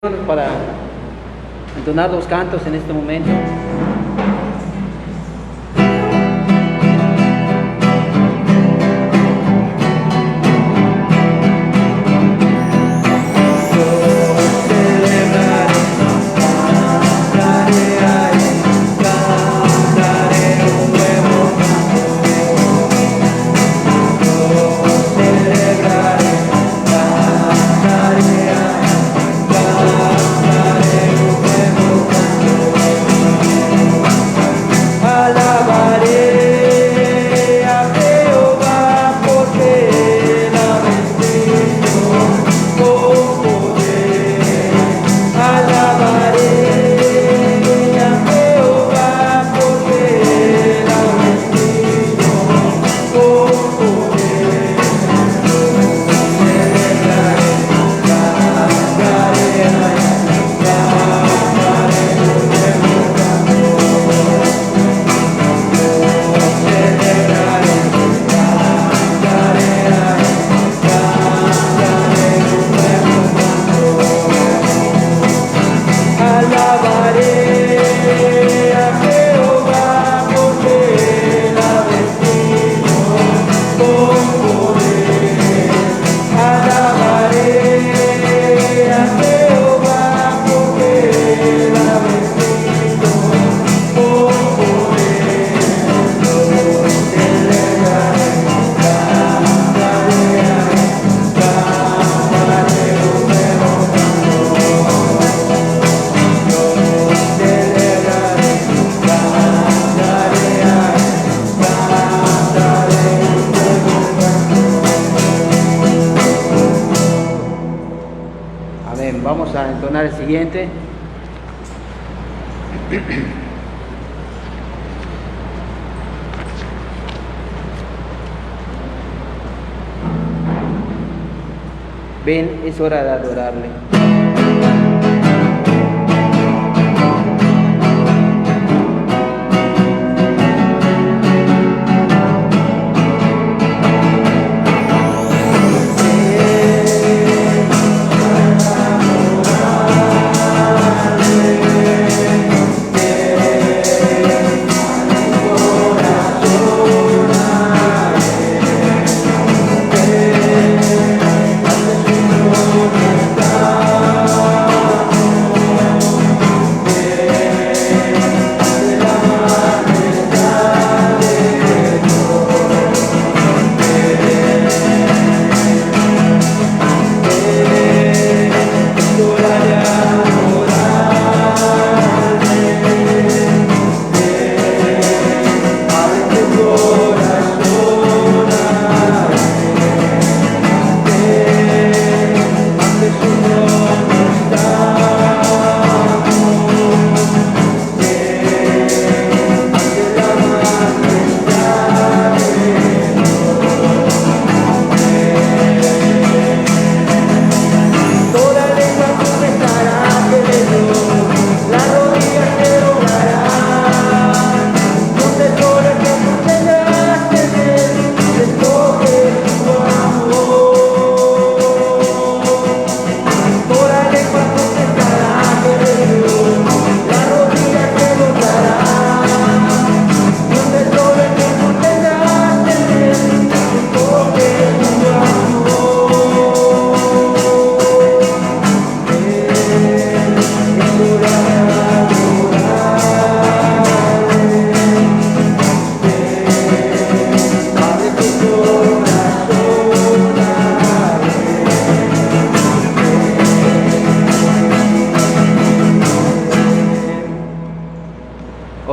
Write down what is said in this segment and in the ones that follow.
para entonar los cantos en este momento. Vamos a entonar el siguiente. Ven, es hora de adorarle.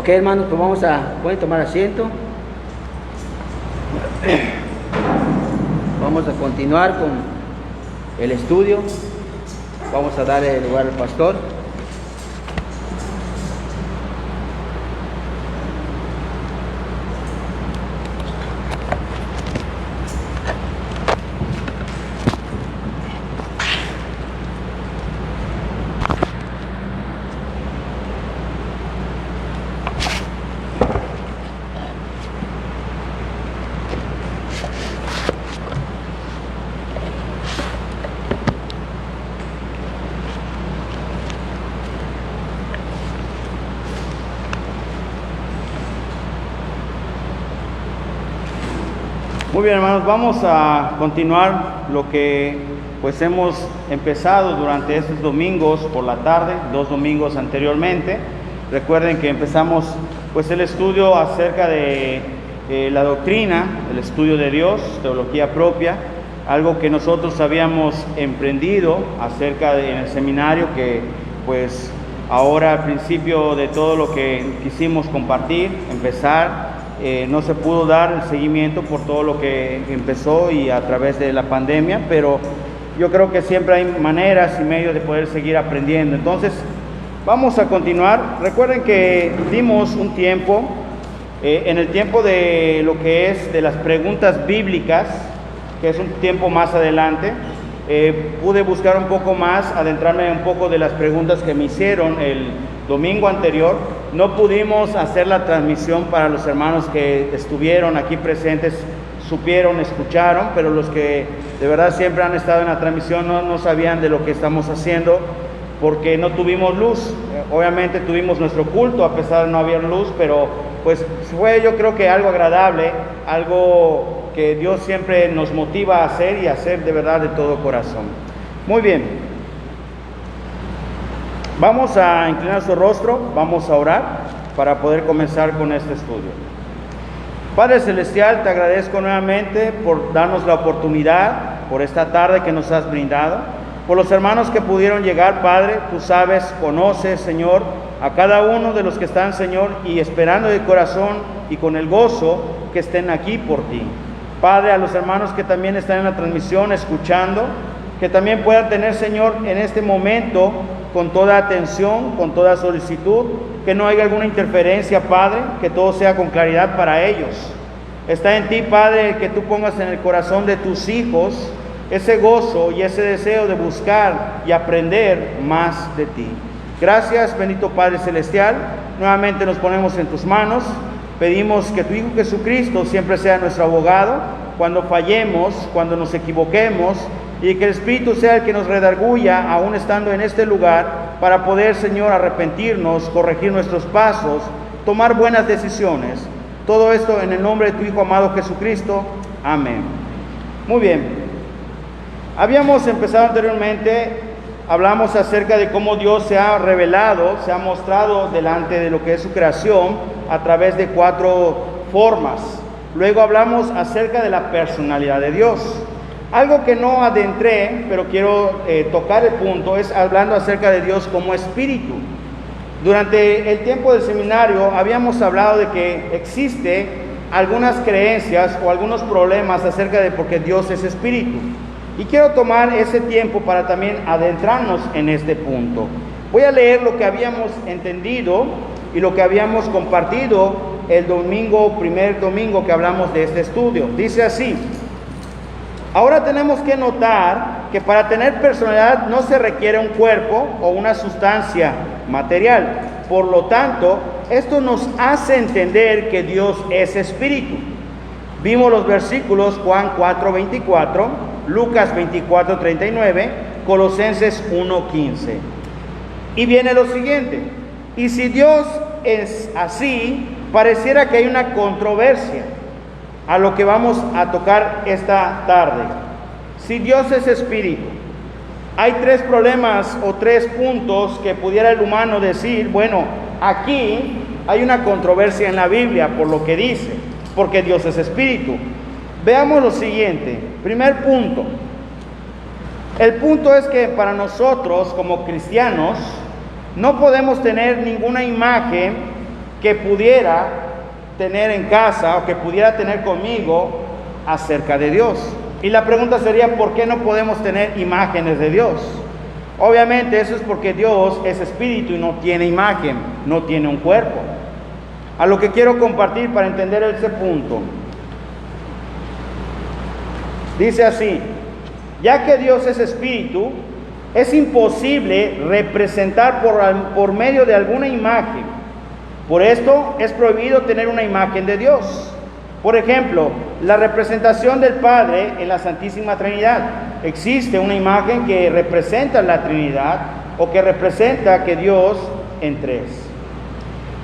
Ok, hermanos, pues pueden tomar asiento. Vamos a continuar con el estudio. Vamos a darle el lugar al pastor. Muy bien, hermanos, vamos a continuar lo que pues hemos empezado durante estos domingos por la tarde, 2 domingos anteriormente. Recuerden que empezamos pues el estudio acerca de la doctrina, el estudio de Dios, teología propia, algo que nosotros habíamos emprendido en el seminario, que pues ahora al principio de todo lo que quisimos compartir, empezar, no se pudo dar el seguimiento por todo lo que empezó y a través de la pandemia, pero yo creo que siempre hay maneras y medios de poder seguir aprendiendo. Entonces, vamos a continuar. Recuerden que dimos un tiempo, en el tiempo de lo que es de las preguntas bíblicas, que es un tiempo más adelante, pude buscar un poco más, adentrarme un poco de las preguntas que me hicieron el domingo anterior. No pudimos hacer la transmisión para los hermanos que estuvieron aquí presentes, supieron, escucharon, pero los que de verdad siempre han estado en la transmisión no sabían de lo que estamos haciendo, porque no tuvimos luz. Obviamente tuvimos nuestro culto a pesar de no haber luz, pero pues fue, yo creo que algo agradable, algo que Dios siempre nos motiva a hacer y hacer de verdad de todo corazón. Muy bien. Vamos a inclinar su rostro, vamos a orar para poder comenzar con este estudio. Padre Celestial, te agradezco nuevamente por darnos la oportunidad, por esta tarde que nos has brindado, por los hermanos que pudieron llegar, Padre. Tú sabes, conoces, Señor, a cada uno de los que están, Señor, y esperando de corazón y con el gozo que estén aquí por ti. Padre, a los hermanos que también están en la transmisión escuchando, que también puedan tener, Señor, en este momento, con toda atención, con toda solicitud, que no haya alguna interferencia, Padre, que todo sea con claridad para ellos. Está en ti, Padre, que tú pongas en el corazón de tus hijos ese gozo y ese deseo de buscar y aprender más de ti. Gracias, bendito Padre Celestial. Nuevamente nos ponemos en tus manos. Pedimos que tu Hijo Jesucristo siempre sea nuestro abogado cuando fallemos, cuando nos equivoquemos, y que el Espíritu sea el que nos redarguya aún estando en este lugar, para poder, Señor, arrepentirnos, corregir nuestros pasos, tomar buenas decisiones. Todo esto en el nombre de tu Hijo amado Jesucristo. Amén. Muy bien. Habíamos empezado anteriormente, hablamos acerca de cómo Dios se ha revelado, se ha mostrado delante de lo que es su creación a través de 4 formas. Luego hablamos acerca de la personalidad de Dios. Algo que no adentré, pero quiero tocar el punto, es hablando acerca de Dios como espíritu. Durante el tiempo del seminario habíamos hablado de que existe algunas creencias o algunos problemas acerca de por qué Dios es espíritu. Y quiero tomar ese tiempo para también adentrarnos en este punto. Voy a leer lo que habíamos entendido y lo que habíamos compartido el primer domingo que hablamos de este estudio. Dice así: ahora tenemos que notar que para tener personalidad no se requiere un cuerpo o una sustancia material. Por lo tanto, esto nos hace entender que Dios es espíritu. Vimos los versículos Juan 4:24, Lucas 24:39, Colosenses 1:15. Y viene lo siguiente: y si Dios es así, pareciera que hay una controversia a lo que vamos a tocar esta tarde. Si Dios es espíritu, hay 3 problemas o 3 puntos que pudiera el humano decir: bueno, aquí hay una controversia en la Biblia por lo que dice, porque Dios es espíritu. Veamos lo siguiente. Primer punto. El punto es que para nosotros como cristianos no podemos tener ninguna imagen que pudiera tener en casa o que pudiera tener conmigo acerca de Dios. Y la pregunta sería: ¿por qué no podemos tener imágenes de Dios? Obviamente eso es porque Dios es espíritu y no tiene imagen, no tiene un cuerpo. A lo que quiero compartir para entender ese punto. Dice así: ya que Dios es espíritu, es imposible representar por medio de alguna imagen. Por esto es prohibido tener una imagen de Dios. Por ejemplo, la representación del Padre en la Santísima Trinidad. Existe una imagen que representa la Trinidad o que representa que Dios en 3.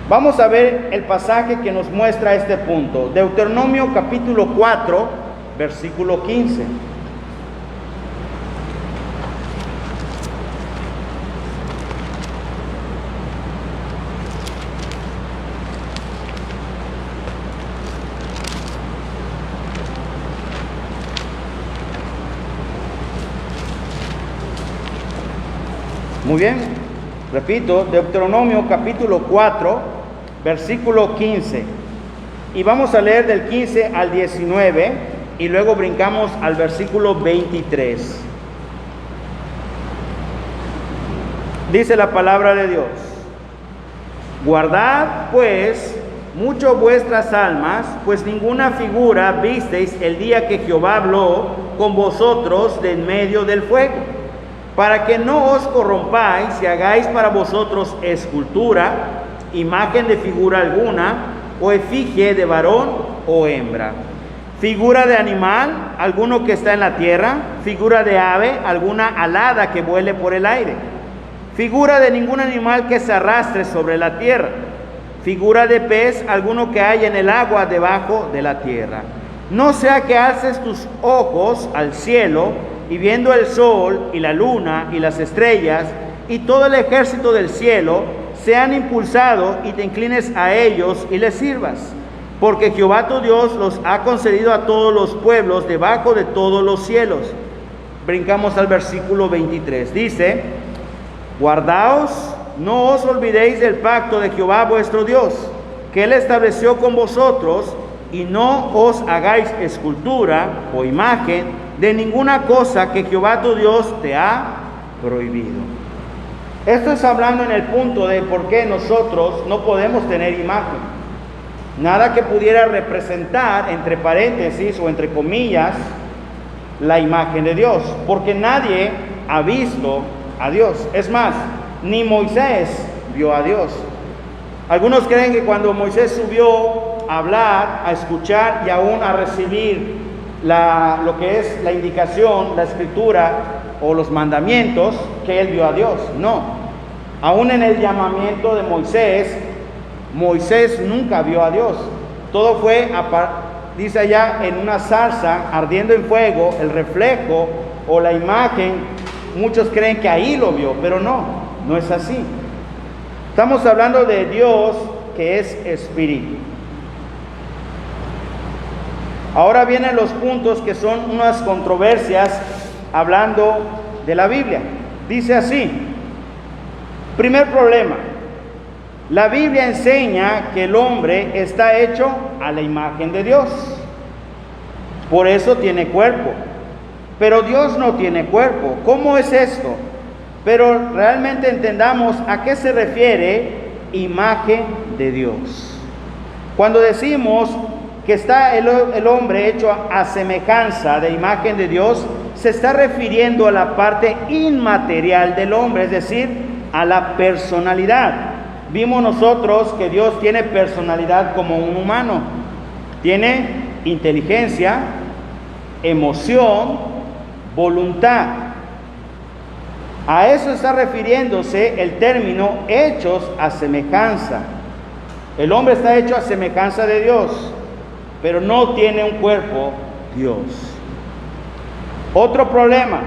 Vamos a ver el pasaje que nos muestra este punto. Deuteronomio capítulo 4, versículo 15. Muy bien, repito, Deuteronomio capítulo 4, versículo 15. Y vamos a leer del 15 al 19 y luego brincamos al versículo 23. Dice la palabra de Dios: guardad pues mucho vuestras almas, pues ninguna figura visteis el día que Jehová habló con vosotros de en medio del fuego, para que no os corrompáis y hagáis para vosotros escultura, imagen de figura alguna, o efigie de varón o hembra, figura de animal, alguno que está en la tierra, figura de ave, alguna alada que vuele por el aire, figura de ningún animal que se arrastre sobre la tierra, figura de pez, alguno que haya en el agua debajo de la tierra. No sea que alces tus ojos al cielo, y viendo el sol y la luna y las estrellas y todo el ejército del cielo, sean impulsados y te inclines a ellos y les sirvas. Porque Jehová tu Dios los ha concedido a todos los pueblos debajo de todos los cielos. Brincamos al versículo 23. Dice: guardaos, no os olvidéis del pacto de Jehová vuestro Dios, que él estableció con vosotros, y no os hagáis escultura o imagen de ninguna cosa que Jehová tu Dios te ha prohibido. Esto es hablando en el punto de por qué nosotros no podemos tener imagen. Nada que pudiera representar, entre paréntesis o entre comillas, la imagen de Dios, porque nadie ha visto a Dios. Es más, ni Moisés vio a Dios. Algunos creen que cuando Moisés subió a hablar, a escuchar y aún a recibir lo que es la indicación, la escritura o los mandamientos, que él vio a Dios. No, aún en el llamamiento de Moisés, Moisés nunca vio a Dios. Todo fue, dice allá, en una zarza ardiendo en fuego, el reflejo o la imagen. Muchos creen que ahí lo vio, pero no es así. Estamos hablando de Dios que es espíritu. Ahora vienen los puntos que son unas controversias hablando de la Biblia. Dice así: primer problema, la Biblia enseña que el hombre está hecho a la imagen de Dios, por eso tiene cuerpo, pero Dios no tiene cuerpo. ¿Cómo es esto? Pero realmente entendamos a qué se refiere imagen de Dios. Cuando decimos que está el hombre hecho a semejanza de imagen de Dios, se está refiriendo a la parte inmaterial del hombre, es decir, a la personalidad. Vimos nosotros que Dios tiene personalidad como un humano, tiene inteligencia, emoción, voluntad. A eso está refiriéndose el término hechos a semejanza. El hombre está hecho a semejanza de Dios, pero no tiene un cuerpo Dios. Otro problema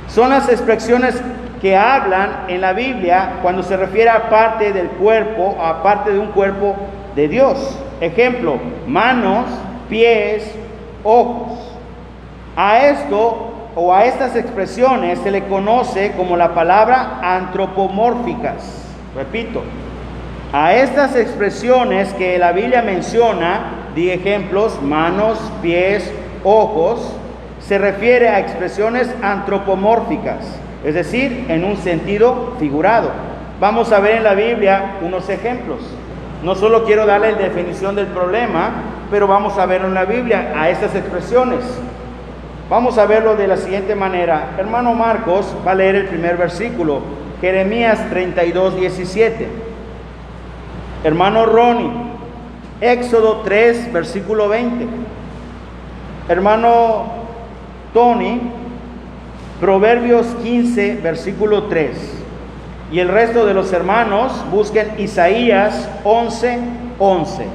son las expresiones que hablan en la Biblia cuando se refiere a parte del cuerpo, a parte de un cuerpo de Dios. Ejemplo: manos, pies, ojos. A esto o a estas expresiones se le conoce como la palabra antropomórficas. Repito, a estas expresiones que la Biblia menciona, di ejemplos: manos, pies, ojos, se refiere a expresiones antropomórficas, es decir, en un sentido figurado. Vamos a ver en la Biblia unos ejemplos. No solo quiero darle la definición del problema, pero vamos a ver en la Biblia a estas expresiones. Vamos a verlo de la siguiente manera. Hermano Marcos va a leer el primer versículo, Jeremías 32:17. Hermano Ronnie, Éxodo 3, versículo 20. Hermano Tony, Proverbios 15, versículo 3. Y el resto de los hermanos busquen Isaías 11:11.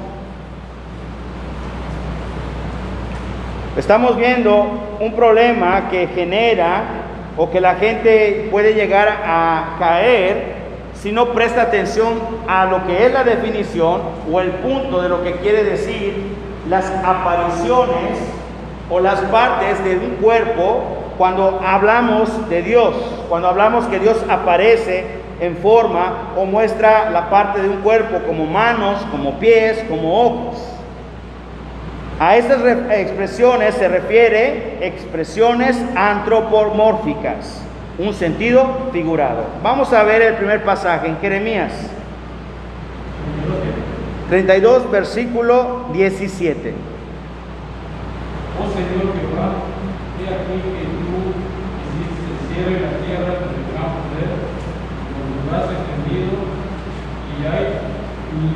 Estamos viendo un problema que genera o que la gente puede llegar a caer si no presta atención a lo que es la definición o el punto de lo que quiere decir las apariciones o las partes de un cuerpo cuando hablamos de Dios, cuando hablamos que Dios aparece en forma o muestra la parte de un cuerpo como manos, como pies, como ojos. A estas expresiones se refiere expresiones antropomórficas, un sentido figurado. Vamos a ver el primer pasaje en Jeremías 32, versículo 17. Oh Señor Jehová, he aquí que tú hiciste el cielo y la tierra con el gran poder, con el brazo extendido, ni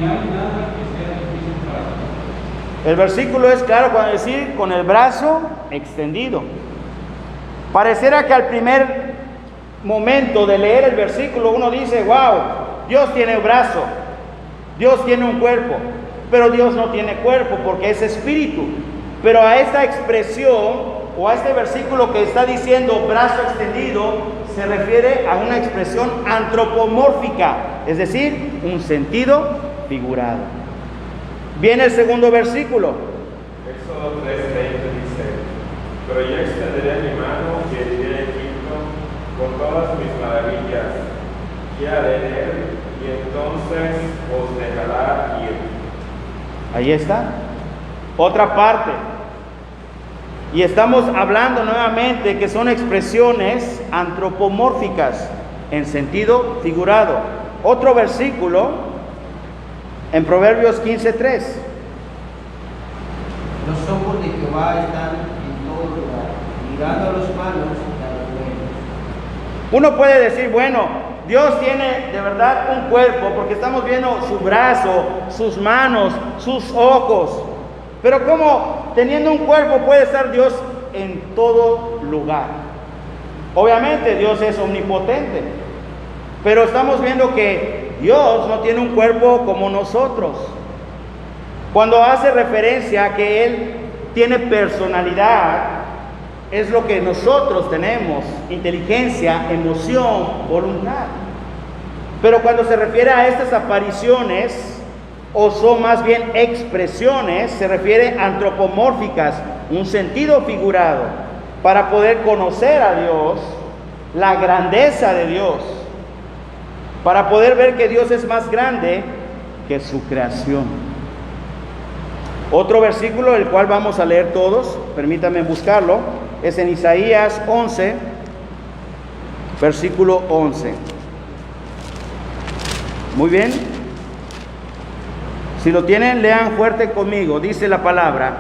hay nada que sea difícil para ti. El versículo es claro cuando decir con el brazo extendido. Pareciera que al primer momento de leer el versículo uno dice, wow, Dios tiene un brazo, Dios tiene un cuerpo, pero Dios no tiene cuerpo porque es espíritu. Pero a esta expresión o a este versículo que está diciendo brazo extendido se refiere a una expresión antropomórfica, es decir, un sentido figurado. Viene el segundo versículo. Éxodo 3:20 dice: pero yo extenderé mi mano y heriré a Egipto con todas mis maravillas, y haré en él, y entonces os dejará ir. Ahí está. Otra parte. Y estamos hablando nuevamente que son expresiones antropomórficas en sentido figurado. Otro versículo en Proverbios 15:3. Los ojos de Jehová están en todo lugar, mirando a los malos y a los buenos. Uno puede decir, bueno, Dios tiene de verdad un cuerpo porque estamos viendo su brazo, sus manos, sus ojos. Pero ¿cómo teniendo un cuerpo puede estar Dios en todo lugar? Obviamente Dios es omnipotente, pero estamos viendo que Dios no tiene un cuerpo como nosotros. Cuando hace referencia a que Él tiene personalidad, es lo que nosotros tenemos: inteligencia, emoción, voluntad. Pero cuando se refiere a estas apariciones, o son más bien expresiones, se refiere antropomórficas, un sentido figurado, para poder conocer a Dios, la grandeza de Dios, para poder ver que Dios es más grande que su creación. Otro versículo, el cual vamos a leer todos, permítanme buscarlo, es en Isaías 11, versículo 11. Muy bien. Si lo tienen, lean fuerte conmigo. Dice la palabra: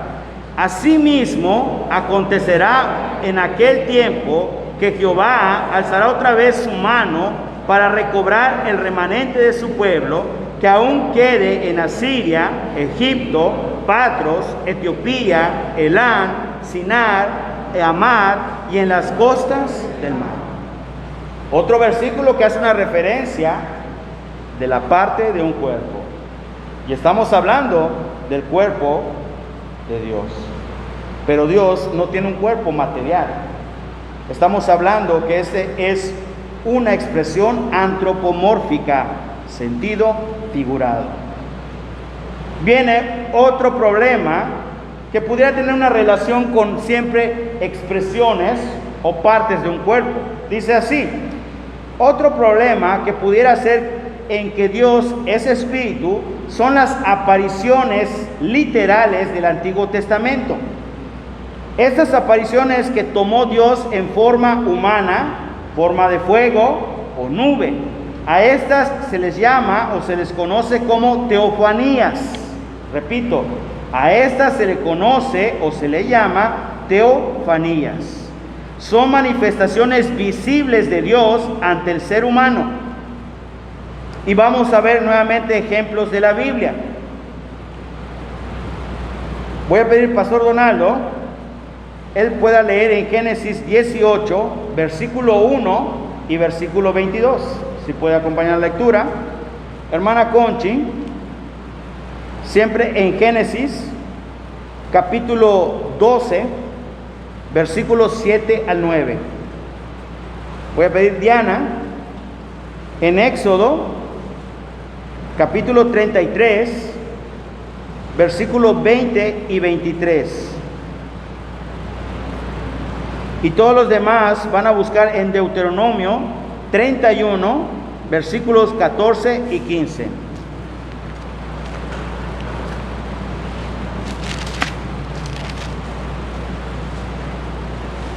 asimismo acontecerá en aquel tiempo que Jehová alzará otra vez su mano para recobrar el remanente de su pueblo, que aún quede en Asiria, Egipto, Patros, Etiopía, Elán, Sinar, Amad y en las costas del mar. Otro versículo que hace una referencia de la parte de un cuerpo. Y estamos hablando del cuerpo de Dios. Pero Dios no tiene un cuerpo material. Estamos hablando que este es una expresión antropomórfica, sentido figurado. Viene otro problema que pudiera tener una relación con siempre expresiones o partes de un cuerpo. Dice así: otro problema que pudiera ser en que Dios es espíritu son las apariciones literales del Antiguo Testamento. Estas apariciones que tomó Dios en forma humana, forma de fuego o nube, a estas se les llama o se les conoce como teofanías. Repito, a estas se le conoce o se le llama teofanías. Son manifestaciones visibles de Dios ante el ser humano. Y vamos a ver nuevamente ejemplos de la Biblia. Voy a pedir al pastor Donaldo, él pueda leer en Génesis 18, versículo 1 y versículo 22. Si puede acompañar la lectura. Hermana Conchi, siempre en Génesis, capítulo 12, versículos 7 al 9. Voy a pedir Diana, en Éxodo, capítulo 33, versículos 20 y 23. Y todos los demás van a buscar en Deuteronomio 31, versículos 14 y 15.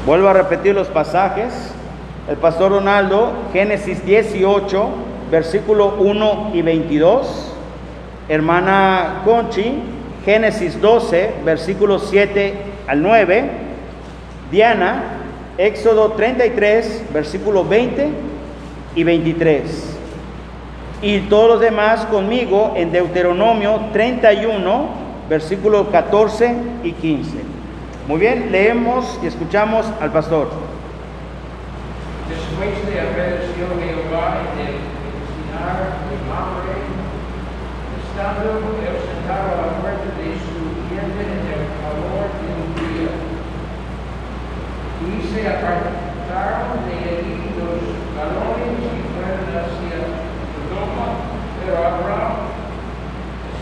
Vuelvo a repetir los pasajes. El pastor Ronaldo, Génesis 18, versículo 1 y 22. Hermana Conchi, Génesis 12, versículos 7 al 9. Diana, Éxodo 33, versículos 20 y 23. Y todos los demás conmigo en Deuteronomio 31, versículos 14 y 15. Muy bien, leemos y escuchamos al pastor. Después de obedeció Jehová en el encinar de Mamre, estando él sentado a la puerta de su tienda en el calor de un día. Y se apartaron de allí los varones y fueron hacia Sodoma, pero Abraham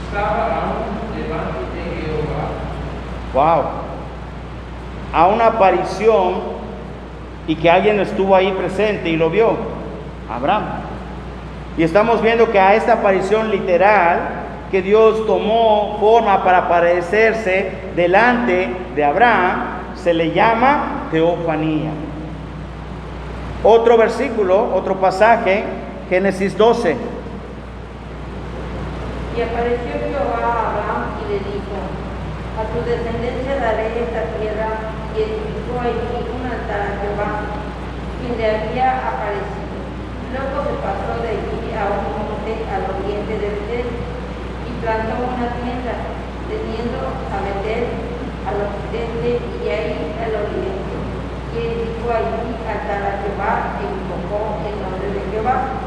estaba aún delante de Jehová. Wow. A una aparición y que alguien estuvo ahí presente y lo vio, Abraham. Y estamos viendo que a esta aparición literal que Dios tomó forma para aparecerse delante de Abraham se le llama teofanía. Otro versículo, otro pasaje, Génesis 12. Y apareció Jehová a Abraham y le dijo: a tu descendencia daré esta tierra, y edificó allí un altar a Jehová, quien le había aparecido. Luego se pasó de allí a un monte al oriente de Betel, y plantó una tienda, teniendo a Betel al occidente y ahí al oriente. Y edificó allí altar a Jehová, e invocó el nombre de Jehová.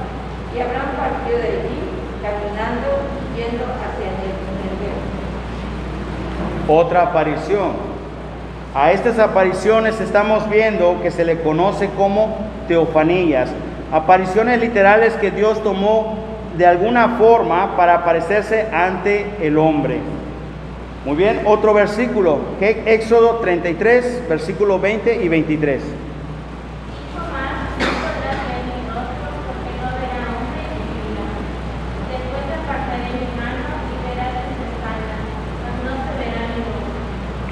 Y Abraham partió de allí, caminando y yendo hacia el Negev. Otra aparición. A estas apariciones estamos viendo que se le conoce como teofanías, apariciones literales que Dios tomó de alguna forma para aparecerse ante el hombre. Muy bien, otro versículo, que Éxodo 33, versículos 20 y 23.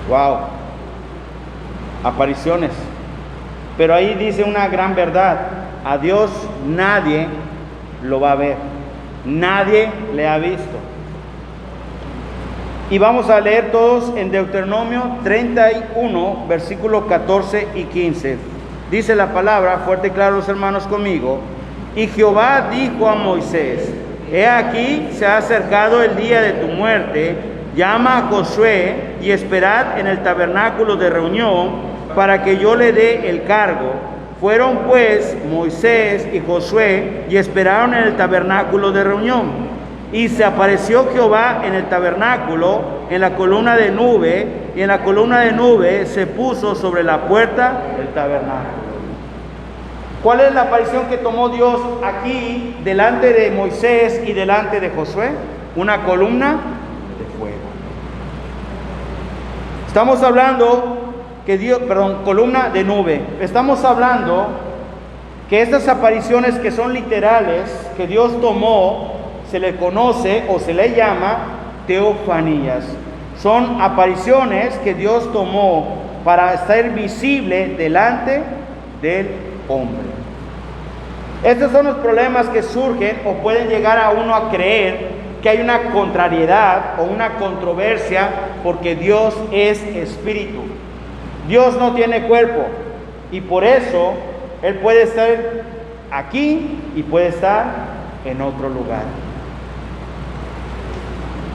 Wow, apariciones. Pero ahí dice una gran verdad: a Dios nadie lo va a ver, nadie le ha visto. Y vamos a leer todos en Deuteronomio 31, versículos 14 y 15. Dice la palabra, fuerte y claro los hermanos conmigo: y Jehová dijo a Moisés: he aquí se ha acercado el día de tu muerte. Llama a Josué y esperad en el tabernáculo de reunión para que yo le dé el cargo. Fueron pues Moisés y Josué y esperaron en el tabernáculo de reunión. Y se apareció Jehová en el tabernáculo en la columna de nube, y en la columna de nube se puso sobre la puerta del tabernáculo. ¿Cuál es la aparición que tomó Dios aquí delante de Moisés y delante de Josué? Una columna de fuego. Estamos hablando que Dios, columna de nube. Estamos hablando que estas apariciones que son literales, que Dios tomó, se le conoce o se le llama teofanías. Son apariciones que Dios tomó para estar visible delante del hombre. Estos son los problemas que surgen o pueden llegar a uno a creer que hay una contrariedad o una controversia, porque Dios es espíritu. Dios no tiene cuerpo, y por eso Él puede estar aquí y puede estar en otro lugar.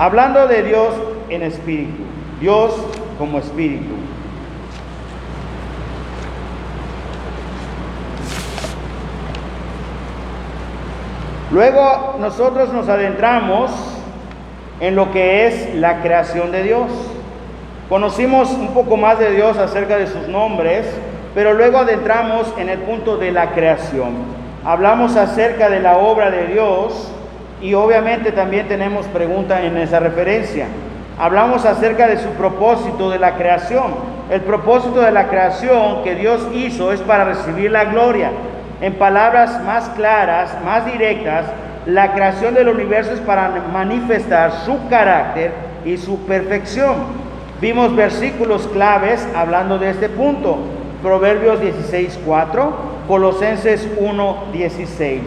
Hablando de Dios en espíritu, Dios como espíritu. Luego nosotros nos adentramos en lo que es la creación de Dios. Conocimos un poco más de Dios acerca de sus nombres, pero luego adentramos en el punto de la creación. Hablamos acerca de la obra de Dios y obviamente también tenemos preguntas en esa referencia. Hablamos acerca de su propósito de la creación. El propósito de la creación que Dios hizo es para recibir la gloria. En palabras más claras, más directas, la creación del universo es para manifestar su carácter y su perfección. Vimos versículos claves hablando de este punto. Proverbios 16:4, Colosenses 1:16.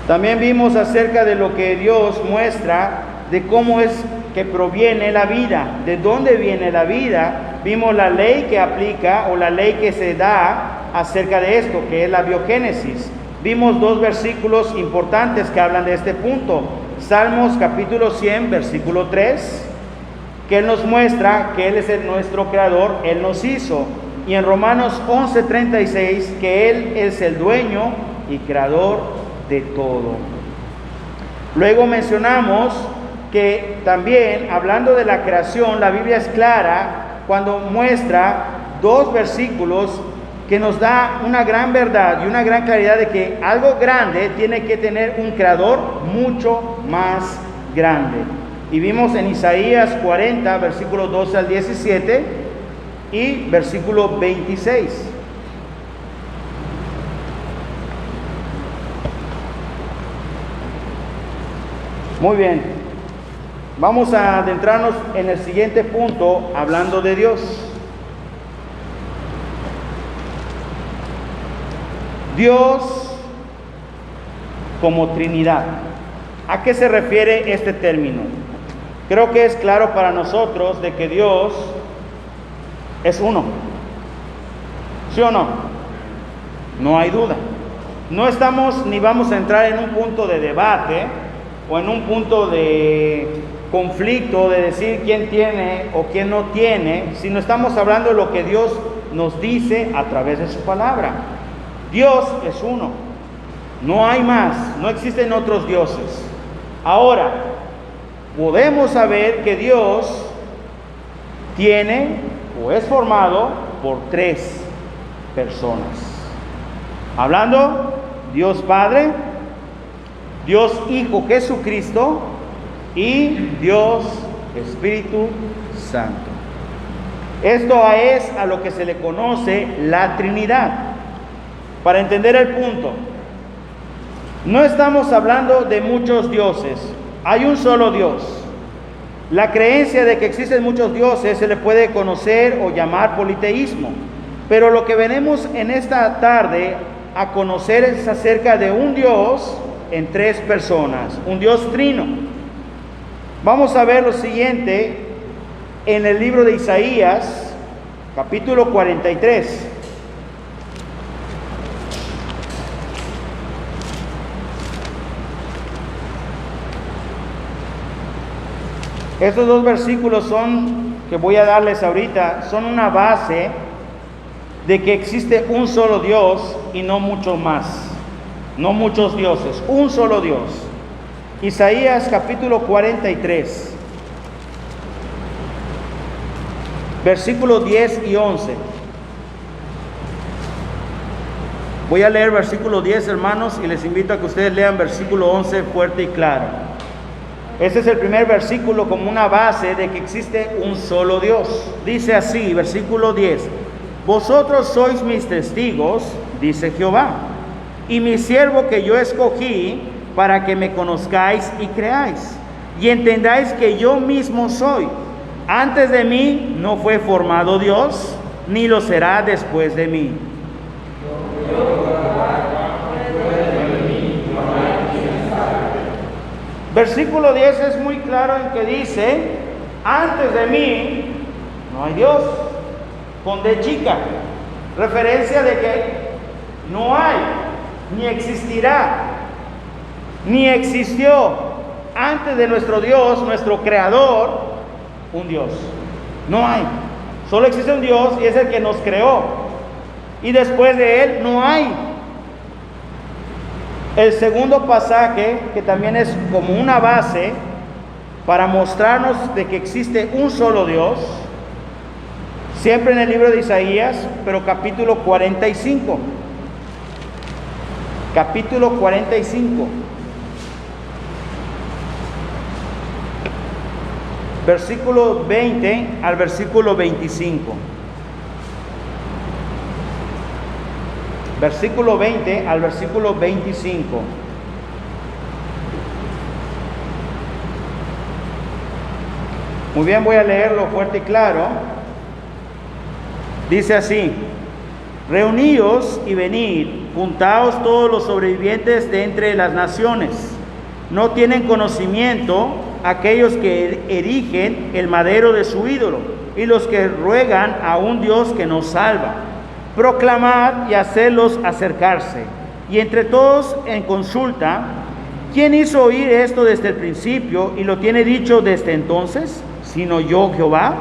También vimos acerca de lo que Dios muestra, de cómo es que proviene la vida, de dónde viene la vida. Vimos la ley que aplica o la ley que se da acerca de esto, que es la biogénesis. Vimos dos versículos importantes que hablan de este punto. Salmos capítulo 100, versículo 3, que Él nos muestra que Él es nuestro creador, Él nos hizo. Y en Romanos 11:36, que Él es el dueño y creador de todo. Luego mencionamos que también, hablando de la creación, la Biblia es clara cuando muestra dos versículos que nos da una gran verdad y una gran claridad de que algo grande tiene que tener un creador mucho más grande. Y vimos en Isaías 40, versículos 12 al 17 y versículo 26. Muy bien, vamos a adentrarnos en el siguiente punto, hablando de Dios. Dios como Trinidad. ¿A qué se refiere este término? Creo que es claro para nosotros de que Dios es uno. ¿Sí o no? No hay duda. No estamos ni vamos a entrar en un punto de debate o en un punto de conflicto de decir quién tiene o quién no tiene, sino estamos hablando de lo que Dios nos dice a través de su palabra. Dios es uno, no hay más, no existen otros dioses. Ahora, podemos saber que Dios tiene o es formado por tres personas. Hablando, Dios Padre, Dios Hijo Jesucristo y Dios Espíritu Santo. Esto es a lo que se le conoce la Trinidad. Para entender el punto, no estamos hablando de muchos dioses, hay un solo Dios. La creencia de que existen muchos dioses se le puede conocer o llamar politeísmo, pero lo que venimos en esta tarde a conocer es acerca de un Dios en tres personas, un Dios trino. Vamos a ver lo siguiente en el libro de Isaías, capítulo 43. Estos dos versículos que voy a darles ahorita, son una base de que existe un solo Dios y no muchos más. No muchos dioses, un solo Dios. Isaías capítulo 43, versículos 10 y 11. Voy a leer versículo 10, hermanos, y les invito a que ustedes lean versículo 11 fuerte y claro. Este es el primer versículo como una base de que existe un solo Dios. Dice así, versículo 10: Vosotros sois mis testigos, dice Jehová, y mi siervo que yo escogí para que me conozcáis y creáis, y entendáis que yo mismo soy. Antes de mí no fue formado Dios, ni lo será después de mí. Versículo 10 es muy claro en que dice, antes de mí no hay Dios, con D chica, referencia de que no hay, ni existirá, ni existió antes de nuestro Dios, nuestro creador, un Dios. No hay, solo existe un Dios y es el que nos creó, y después de él no hay. El segundo pasaje, que también es como una base para mostrarnos de que existe un solo Dios, siempre en el libro de Isaías, pero capítulo 45. Capítulo 45. Versículo 20 al versículo 25. Versículo 20 al versículo 25. Muy bien, voy a leerlo fuerte y claro. Dice así: reuníos y venid, juntaos todos los sobrevivientes de entre las naciones. No tienen conocimiento aquellos que erigen el madero de su ídolo y los que ruegan a un Dios que nos salva. Proclamad y hacedlos acercarse. Y entre todos en consulta, ¿quién hizo oír esto desde el principio y lo tiene dicho desde entonces? Sino yo, Jehová.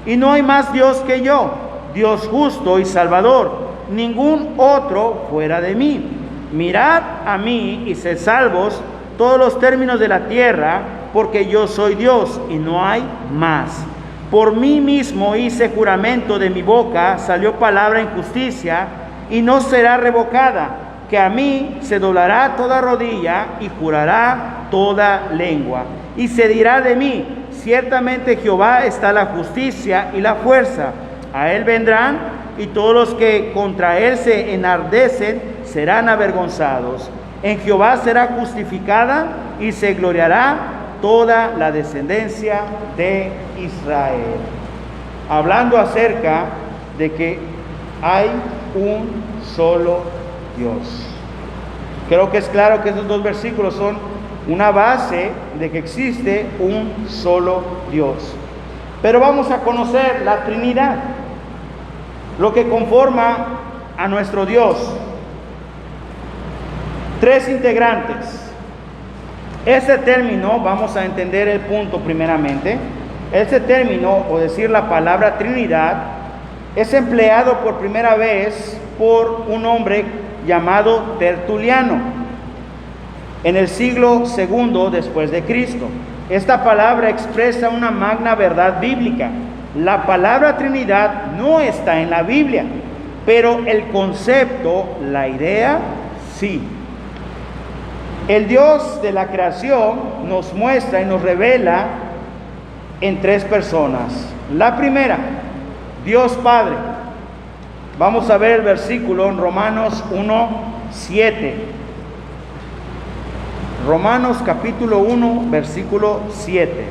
Y no hay más Dios que yo, Dios justo y salvador, ningún otro fuera de mí. Mirad a mí y sed salvos todos los términos de la tierra, porque yo soy Dios y no hay más. Por mí mismo hice juramento, de mi boca salió palabra en justicia y no será revocada, que a mí se doblará toda rodilla y jurará toda lengua. Y se dirá de mí: ciertamente Jehová está la justicia y la fuerza. A él vendrán, y todos los que contra él se enardecen serán avergonzados. En Jehová será justificada y se gloriará toda la descendencia de Israel. Hablando acerca de que hay un solo Dios. Creo que es claro que esos dos versículos son una base de que existe un solo Dios. Pero vamos a conocer la Trinidad, lo que conforma a nuestro Dios. Tres integrantes. Este término, vamos a entender el punto primeramente. Este término, o decir la palabra Trinidad, es empleado por primera vez por un hombre llamado Tertuliano en el siglo II después de Cristo. Esta palabra expresa una magna verdad bíblica. La palabra Trinidad no está en la Biblia, pero el concepto, la idea, sí. El Dios de la creación nos muestra y nos revela en tres personas. La primera, Dios Padre. Vamos a ver el versículo en Romanos 1:7. Romanos capítulo 1, versículo 7.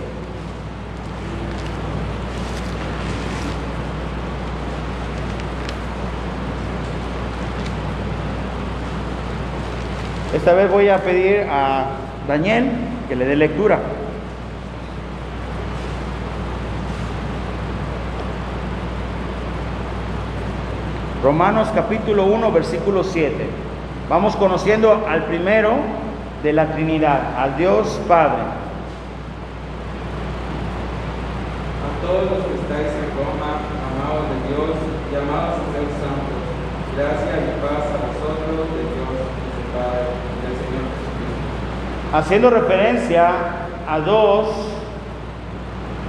Esta vez voy a pedir a Daniel que le dé lectura. Romanos capítulo 1, versículo 7. Vamos conociendo al primero de la Trinidad, al Dios Padre. A todos los que estáis en Roma, amados de Dios, llamados a ser santos, gracia y paz a vosotros de Dios, nuestro Padre, y del Señor Jesucristo. Haciendo referencia a dos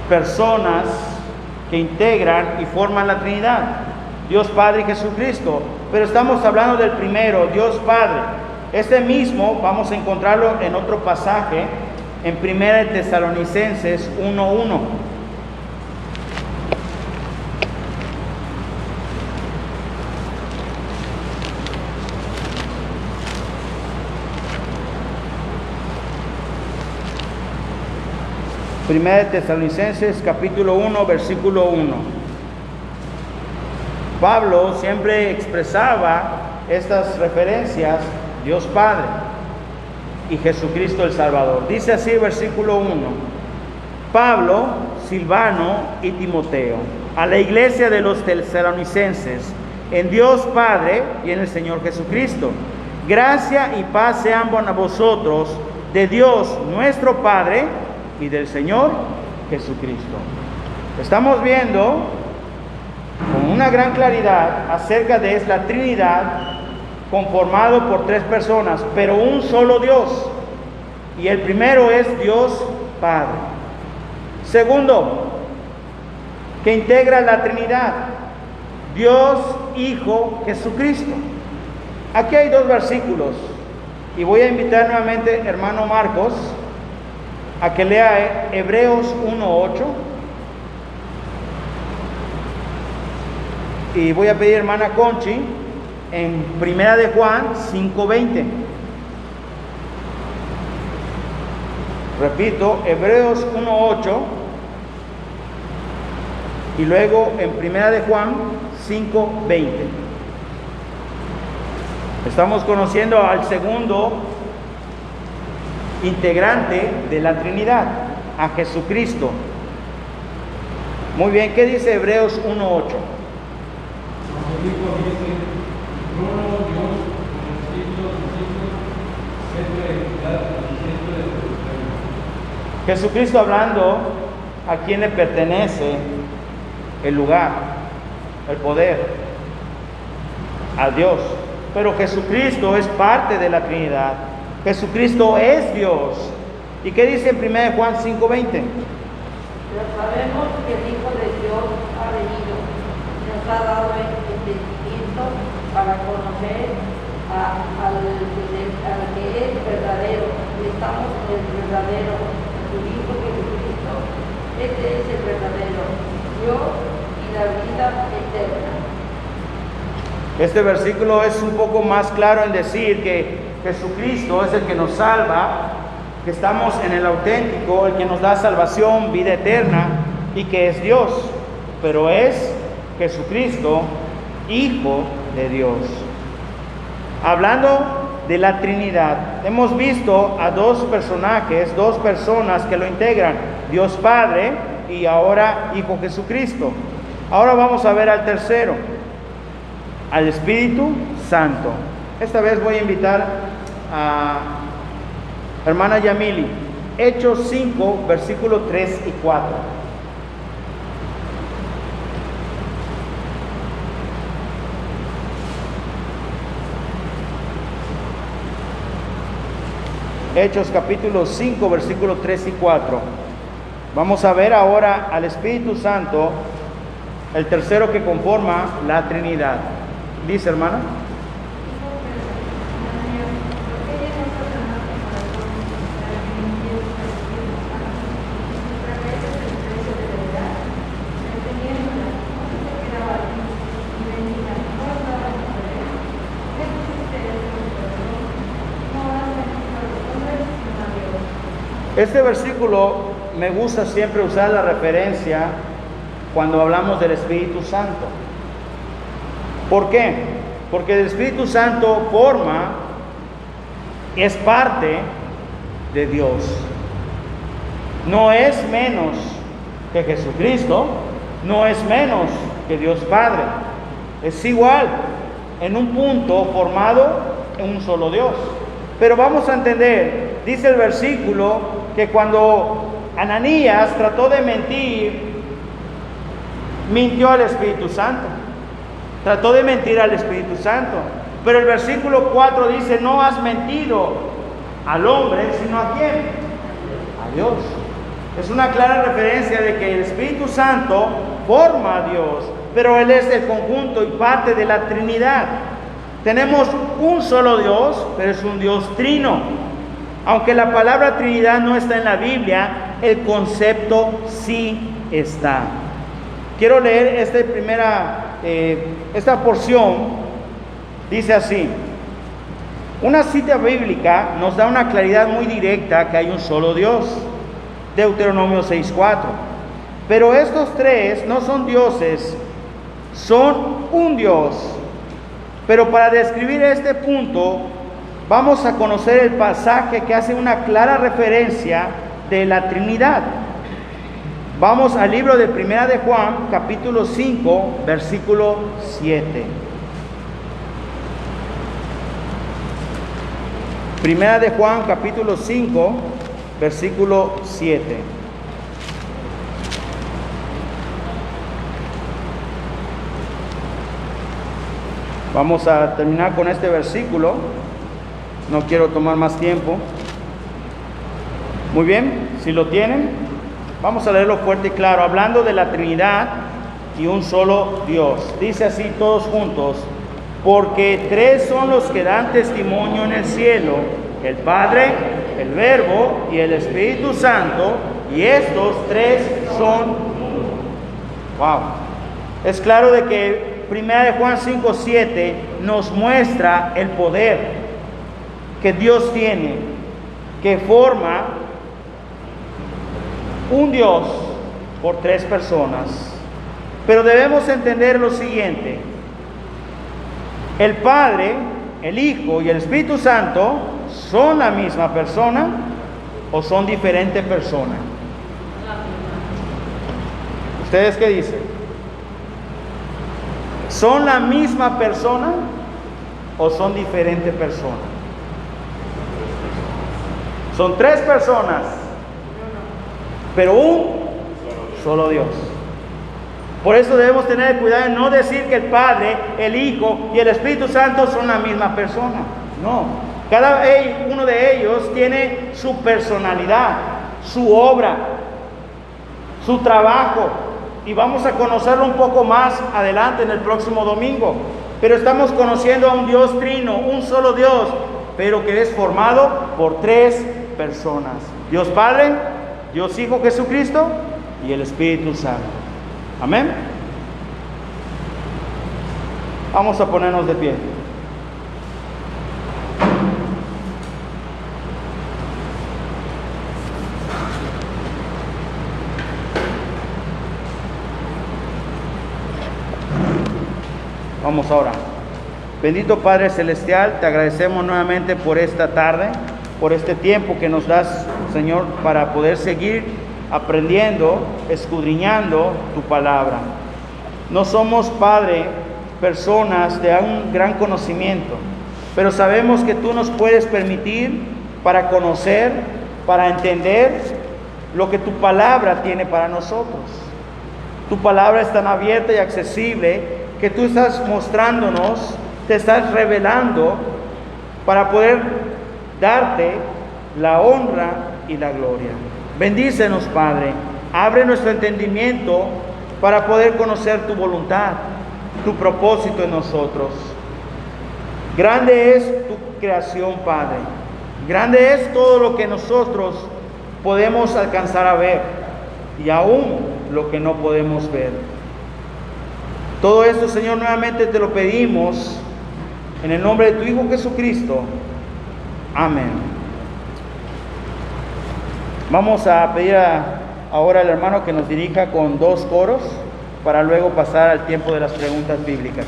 personas que integran y forman la Trinidad, Dios Padre y Jesucristo. Pero estamos hablando del primero, Dios Padre. Este mismo vamos a encontrarlo en otro pasaje, en 1 Tesalonicenses 1:1. Primera de Tesalonicenses capítulo 1, versículo 1. Pablo siempre expresaba estas referencias, Dios Padre y Jesucristo el Salvador. Dice así versículo 1: Pablo, Silvano y Timoteo, a la iglesia de los tesalonicenses, en Dios Padre y en el Señor Jesucristo. Gracia y paz sean a vosotros, de Dios nuestro Padre y del Señor Jesucristo. Estamos viendo con una gran claridad acerca de la Trinidad conformado por tres personas, pero un solo Dios. Y el primero es Dios Padre. Segundo, que integra la Trinidad, Dios Hijo Jesucristo. Aquí hay dos versículos y voy a invitar nuevamente hermano Marcos a que lea Hebreos 1:8 y voy a pedir hermana Conchi en Primera de Juan 5:20. Repito, Hebreos 1:8 y luego en Primera de Juan 5:20. Estamos conociendo al segundo integrante de la Trinidad, a Jesucristo. Muy bien, ¿qué dice Hebreos 1:8? Jesucristo hablando a quién le pertenece el lugar, el poder, a Dios. Pero Jesucristo es parte de la Trinidad. Jesucristo es Dios. ¿Y qué dice en 1 Juan 5:20? Pero sabemos que el Hijo de Dios ha venido y nos ha dado el entendimiento para conocer al que es verdadero. Y estamos en el verdadero, su Hijo Jesucristo. Este es el verdadero Dios y la vida eterna. Este versículo es un poco más claro en decir que Jesucristo es el que nos salva, que estamos en el auténtico, el que nos da salvación, vida eterna y que es Dios, pero es Jesucristo, Hijo de Dios. Hablando de la Trinidad, hemos visto a dos personajes, dos personas que lo integran, Dios Padre y ahora Hijo Jesucristo. Ahora vamos a ver al tercero, al Espíritu Santo. Esta vez voy a invitar a hermana Yamili, Hechos 5, versículos 3 y 4. Hechos capítulo 5, versículos 3 y 4. Vamos a ver ahora al Espíritu Santo, el tercero que conforma la Trinidad. Dice, hermana. Este versículo me gusta siempre usar la referencia cuando hablamos del Espíritu Santo. ¿Por qué? Porque el Espíritu Santo forma, es parte de Dios. No es menos que Jesucristo, no es menos que Dios Padre. Es igual, en un punto formado en un solo Dios. Pero vamos a entender, dice el versículo, que cuando Ananías trató de mentir, mintió al Espíritu Santo. Trató de mentir al Espíritu Santo. Pero el versículo 4 dice, no has mentido al hombre, sino ¿a quién? A Dios. Es una clara referencia de que el Espíritu Santo forma a Dios, pero Él es el conjunto y parte de la Trinidad. Tenemos un solo Dios, pero es un Dios trino. Aunque la palabra Trinidad no está en la Biblia, el concepto sí está. Quiero leer esta porción. Dice así: una cita bíblica nos da una claridad muy directa que hay un solo Dios. Deuteronomio 6:4. Pero estos tres no son dioses, son un Dios. Pero para describir este punto, vamos a conocer el pasaje que hace una clara referencia de la Trinidad. Vamos al libro de Primera de Juan, capítulo 5, versículo 7. Primera de Juan, capítulo 5, versículo 7. Vamos a terminar con este versículo. No quiero tomar más tiempo. Muy bien, si lo tienen, vamos a leerlo fuerte y claro. Hablando de la Trinidad y un solo Dios. Dice así todos juntos: porque tres son los que dan testimonio en el cielo, el Padre, el Verbo y el Espíritu Santo, y estos tres son uno. Wow. Es claro de que 1 de Juan 5:7 nos muestra el poder que Dios tiene, que forma un Dios por tres personas. Pero debemos entender lo siguiente: el Padre, el Hijo y el Espíritu Santo son la misma persona o son diferentes personas. ¿Ustedes qué dicen? ¿Son la misma persona o son diferentes personas? Son tres personas, pero un solo Dios. Por eso debemos tener cuidado en no decir que el Padre, el Hijo y el Espíritu Santo son la misma persona. No, cada uno de ellos tiene su personalidad, su obra, su trabajo, y vamos a conocerlo un poco más adelante en el próximo domingo. Pero estamos conociendo a un Dios trino, un solo Dios, pero que es formado por tres personas: Dios Padre, Dios Hijo Jesucristo y el Espíritu Santo. Amén. Vamos a ponernos de pie. Vamos ahora. Bendito Padre Celestial, te agradecemos nuevamente por esta tarde, por este tiempo que nos das, Señor, para poder seguir aprendiendo, escudriñando tu palabra. No somos, Padre, personas de un gran conocimiento, pero sabemos que tú nos puedes permitir para conocer, para entender lo que tu palabra tiene para nosotros. Tu palabra es tan abierta y accesible que tú estás mostrándonos, te estás revelando para poder darte la honra y la gloria. Bendícenos, Padre. Abre nuestro entendimiento para poder conocer tu voluntad, tu propósito en nosotros. Grande es tu creación, Padre. Grande es todo lo que nosotros podemos alcanzar a ver y aún lo que no podemos ver. Todo esto, Señor, nuevamente te lo pedimos en el nombre de tu Hijo Jesucristo. Amén. Vamos a pedir ahora al hermano que nos dirija con 2 coros para luego pasar al tiempo de las preguntas bíblicas.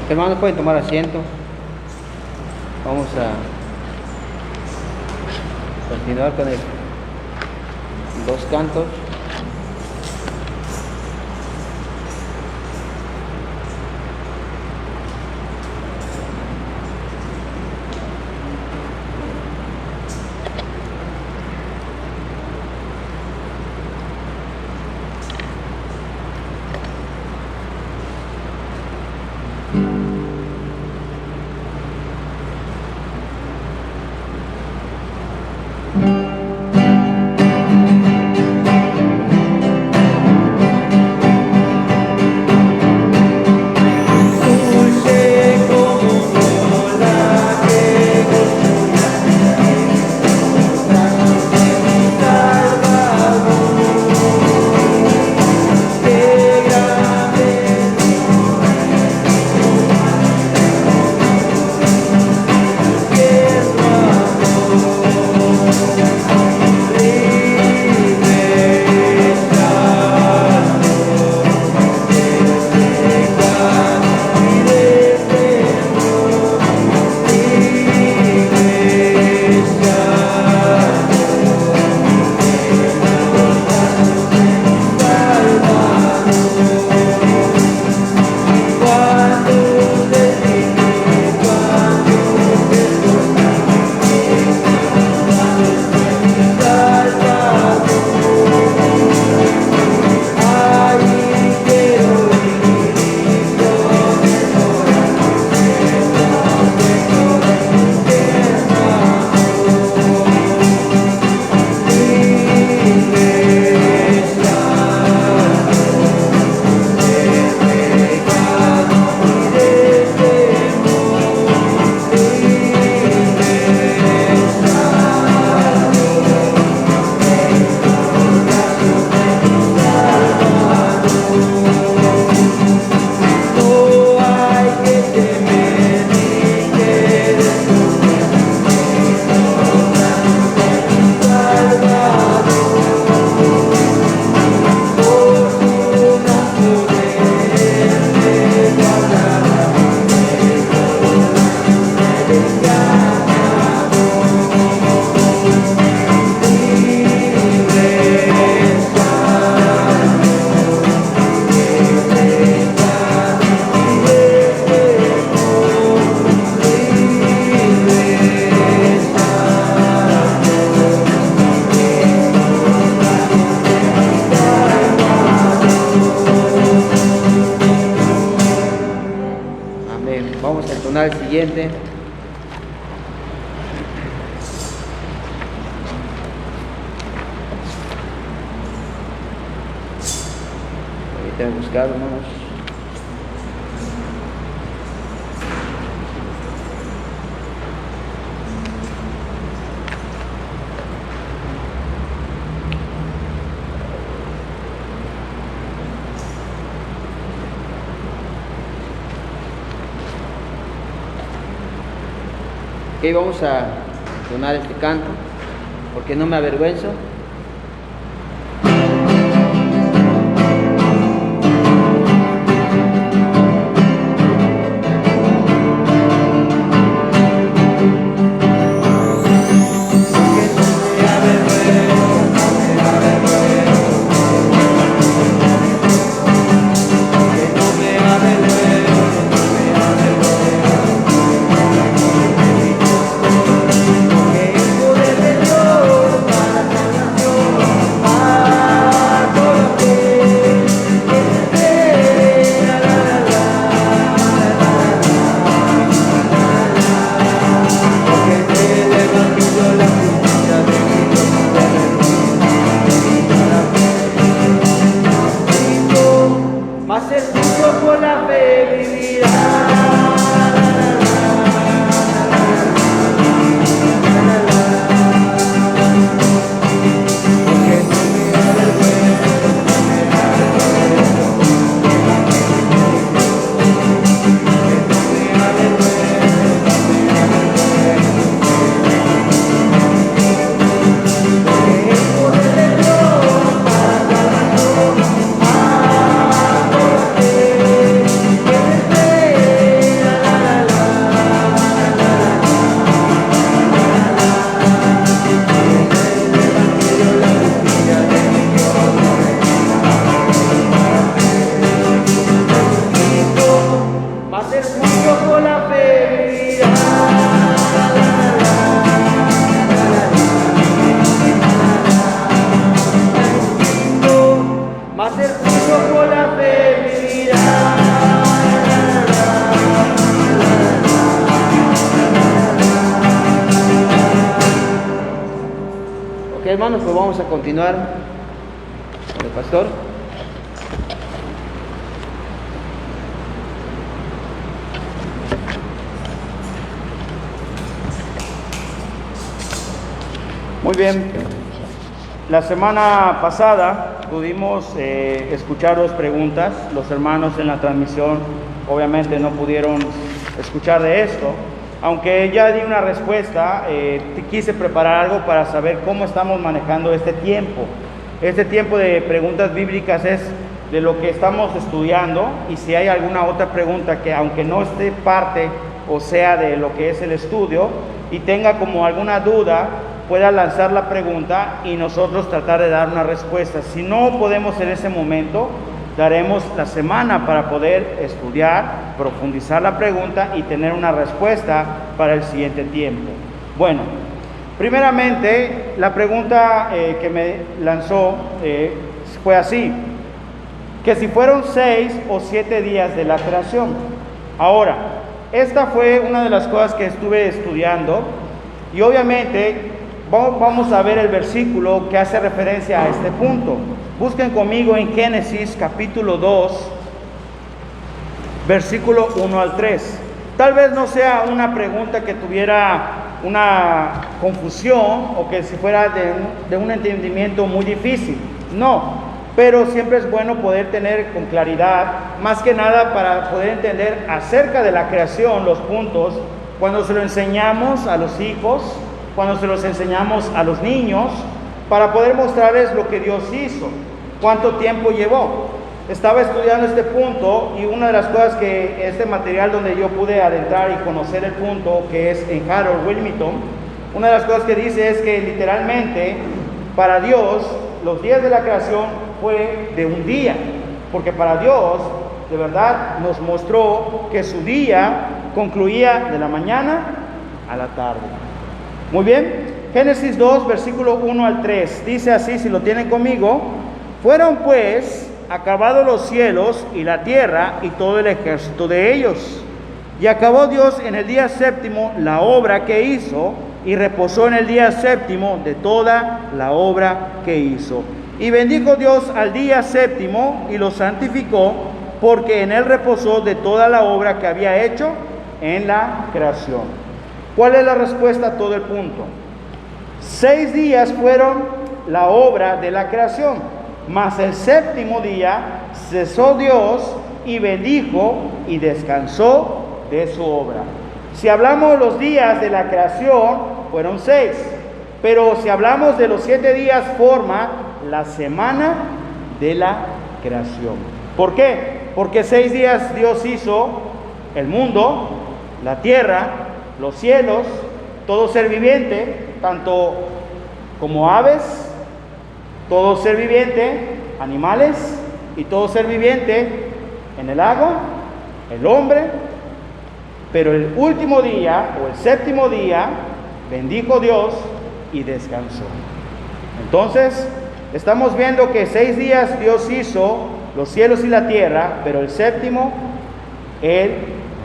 Hermanos, pueden tomar asiento. Vamos a continuar con 2 cantos. donar el siguiente. Ahorita buscar, hermanos. Ok, vamos a donar este canto, porque no me avergüenzo. Más el justo por la fe vivirá. Más el justo por la fe vivirá. Más el justo por la fe vivirá. Ok, hermanos, pues vamos a continuar con el pastor. Muy bien, la semana pasada pudimos escuchar 2 preguntas. Los hermanos en la transmisión obviamente no pudieron escuchar de esto, aunque ya di una respuesta. Quise preparar algo para saber cómo estamos manejando este tiempo. Este tiempo de preguntas bíblicas es de lo que estamos estudiando, y si hay alguna otra pregunta que, aunque no esté parte o sea de lo que es el estudio, y tenga como alguna duda, pueda lanzar la pregunta y nosotros tratar de dar una respuesta. Si no podemos en ese momento, daremos la semana para poder estudiar, profundizar la pregunta y tener una respuesta para el siguiente tiempo. Bueno, primeramente, la pregunta que me lanzó fue así: que si fueron 6 o 7 días de la creación. Ahora, esta fue una de las cosas que estuve estudiando, y obviamente vamos a ver el versículo que hace referencia a este punto. Busquen conmigo en Génesis capítulo 2, versículo 1 al 3. Tal vez no sea una pregunta que tuviera una confusión o que si fuera de un entendimiento muy difícil. No, pero siempre es bueno poder tener con claridad, más que nada para poder entender acerca de la creación, los puntos, cuando se lo enseñamos a los hijos, cuando se los enseñamos a los niños, para poder mostrarles lo que Dios hizo, cuánto tiempo llevó. Estaba estudiando este punto, y una de las cosas que este material donde yo pude adentrar y conocer el punto, que es en Harold Willmington, una de las cosas que dice es que literalmente para Dios los días de la creación fue de un día, porque para Dios de verdad nos mostró que su día concluía de la mañana a la tarde. Muy bien, Génesis 2, versículo 1 al 3, dice así, si lo tienen conmigo: fueron pues acabados los cielos y la tierra y todo el ejército de ellos. Y acabó Dios en el día séptimo la obra que hizo, y reposó en el día séptimo de toda la obra que hizo. Y bendijo Dios al día séptimo y lo santificó, porque en él reposó de toda la obra que había hecho en la creación. ¿Cuál es la respuesta a todo el punto? 6 días fueron la obra de la creación, mas el séptimo día cesó Dios y bendijo y descansó de su obra. Si hablamos los días de la creación, fueron 6, pero si hablamos de los 7 días, forma la semana de la creación. ¿Por qué? Porque 6 días Dios hizo el mundo, la tierra, los cielos, todo ser viviente, tanto como aves, todo ser viviente, animales y todo ser viviente en el agua, el hombre. Pero el último día o el séptimo día bendijo Dios y descansó. Entonces estamos viendo que 6 días Dios hizo los cielos y la tierra, pero el séptimo Él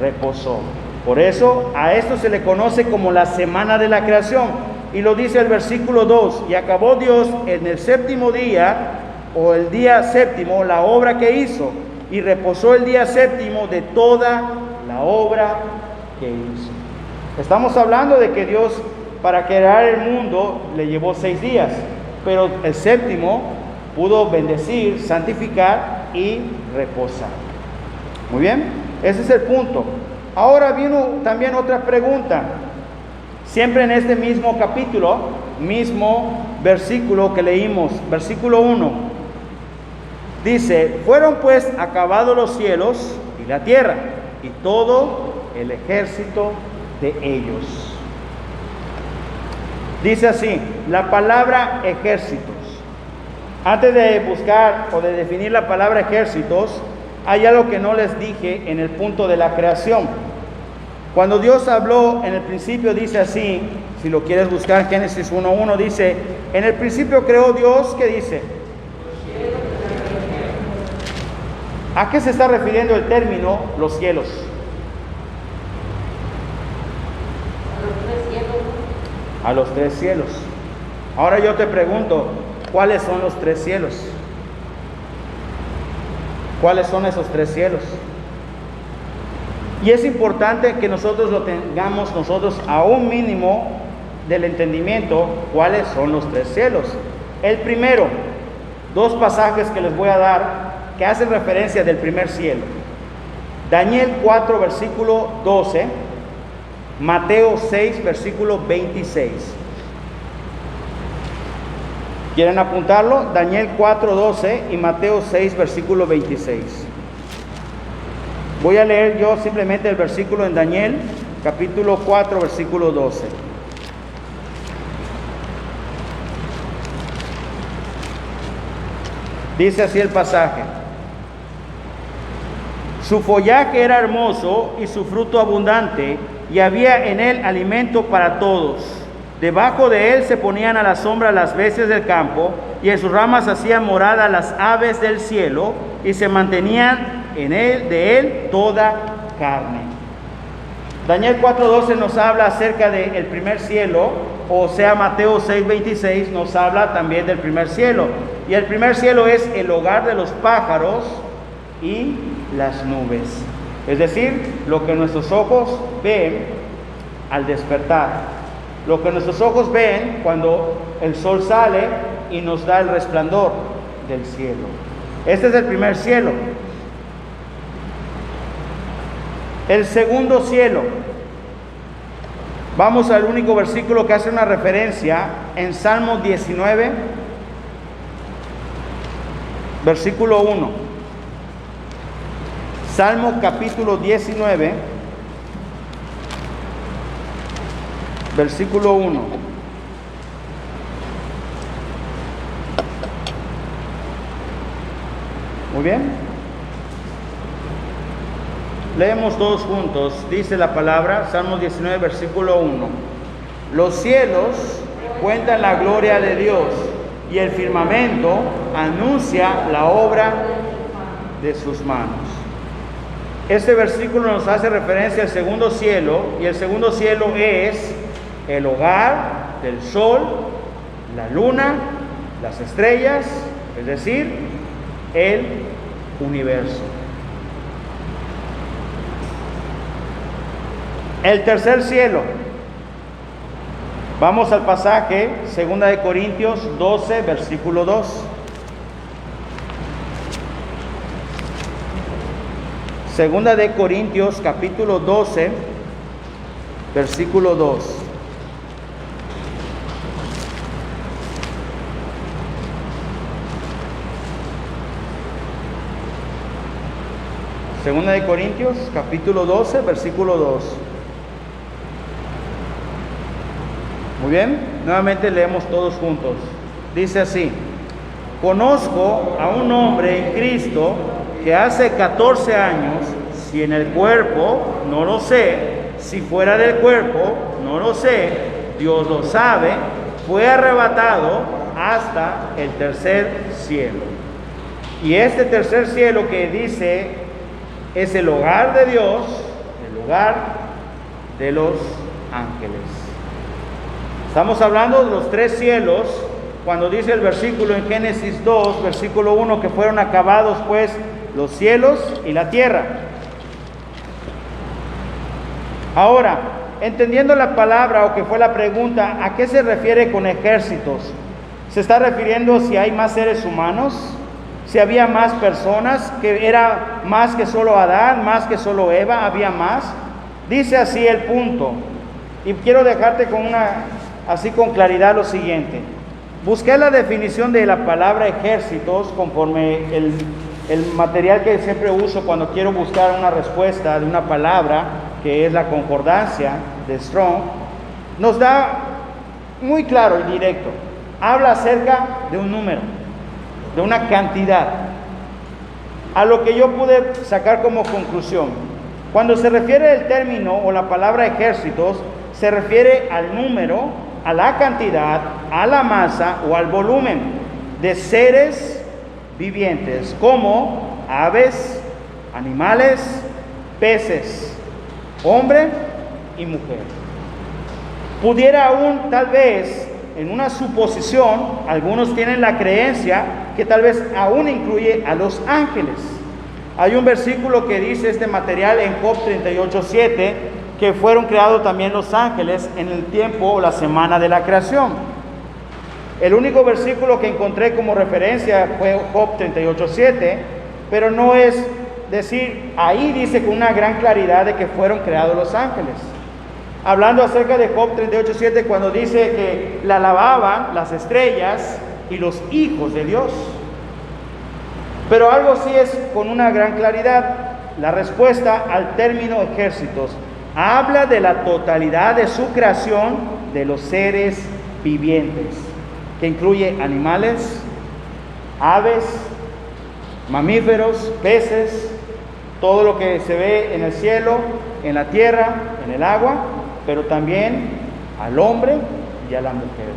reposó. Por eso a esto se le conoce como la semana de la creación. Y lo dice el versículo 2: y acabó Dios en el séptimo día, o el día séptimo, la obra que hizo, y reposó el día séptimo de toda la obra que hizo. Estamos hablando de que Dios, para crear el mundo, le llevó 6 días, pero el séptimo pudo bendecir, santificar y reposar. Muy bien, ese es el punto. Ahora vino también otra pregunta, siempre en este mismo capítulo, mismo versículo que leímos, versículo 1. Dice: fueron pues acabados los cielos y la tierra, y todo el ejército de ellos. Dice así, la palabra ejércitos. Antes de buscar o de definir la palabra ejércitos, hay algo que no les dije en el punto de la creación. Cuando Dios habló en el principio, dice así, si lo quieres buscar, Génesis 1:1, dice: en el principio creó Dios, ¿qué dice? ¿A qué se está refiriendo el término los cielos? A los 3 cielos. Ahora yo te pregunto, ¿cuáles son los 3 cielos? ¿Cuáles son esos 3 cielos? Y es importante que nosotros lo tengamos a un mínimo del entendimiento, cuáles son los 3 cielos. El primero, 2 pasajes que les voy a dar que hacen referencia del primer cielo. Daniel 4, versículo 12, Mateo 6, versículo 26. ¿Quieren apuntarlo? Daniel 4, 12 y Mateo 6, versículo 26. Voy a leer yo simplemente el versículo en Daniel, capítulo 4, versículo 12. Dice así el pasaje: su follaje era hermoso y su fruto abundante, y había en él alimento para todos. Debajo de él se ponían a la sombra las bestias del campo, y en sus ramas hacían morada las aves del cielo, y se mantenían en él, de él toda carne. Daniel 4:12 nos habla acerca del primer cielo, o sea, Mateo 6:26 nos habla también del primer cielo. Y el primer cielo es el hogar de los pájaros y las nubes. Es decir, lo que nuestros ojos ven al despertar, lo que nuestros ojos ven cuando el sol sale y nos da el resplandor del cielo. Este es el primer cielo. El segundo cielo, vamos al único versículo que hace una referencia en Salmo 19, versículo 1. Salmo capítulo 19, versículo 1. Muy bien. Leemos todos juntos. Dice la palabra, Salmo 19, versículo 1. Los cielos cuentan la gloria de Dios, y el firmamento anuncia la obra de sus manos. Este versículo nos hace referencia al segundo cielo, y el segundo cielo es el hogar del sol, la luna, las estrellas, es decir, el universo. El tercer cielo. Vamos al pasaje, 2 de Corintios 12, versículo 2. Segunda de Corintios, capítulo 12, versículo 2. Segunda de Corintios, capítulo 12, versículo 2. Muy bien, nuevamente leemos todos juntos. Dice así: conozco a un hombre en Cristo que hace 14 años, si en el cuerpo, no lo sé, si fuera del cuerpo, no lo sé, Dios lo sabe, fue arrebatado hasta el tercer cielo. Y este tercer cielo que dice es el hogar de Dios, el hogar de los ángeles. Estamos hablando de los tres cielos, cuando dice el versículo en Génesis 2, versículo 1, que fueron acabados pues los cielos y la tierra. Ahora, entendiendo la palabra, o que fue la pregunta, ¿a qué se refiere con ejércitos? ¿Se está refiriendo si hay más seres humanos? ¿Si había más personas? ¿Que era más que solo Adán, más que solo Eva? ¿Había más? Dice así el punto, y quiero dejarte con claridad lo siguiente. Busqué la definición de la palabra ejércitos conforme el material que siempre uso cuando quiero buscar una respuesta de una palabra, que es la concordancia de Strong. Nos da muy claro y directo. Habla acerca de un número, de una cantidad. A lo que yo pude sacar como conclusión, cuando se refiere el término o la palabra ejércitos, se refiere al número, a la cantidad, a la masa o al volumen de seres vivientes, como aves, animales, peces, hombre y mujer. Pudiera aún, tal vez, en una suposición, algunos tienen la creencia que tal vez aún incluye a los ángeles. Hay un versículo que dice este material en Job 38:7, que fueron creados también los ángeles en el tiempo o la semana de la creación. El único versículo que encontré como referencia fue Job 38:7, pero no es decir, ahí dice con una gran claridad de que fueron creados los ángeles. Hablando acerca de Job 38:7, cuando dice que la alababan las estrellas y los hijos de Dios. Pero algo sí es con una gran claridad. La respuesta al término ejércitos habla de la totalidad de su creación de los seres vivientes, que incluye animales, aves, mamíferos, peces, todo lo que se ve en el cielo, en la tierra, en el agua, pero también al hombre y a la mujer.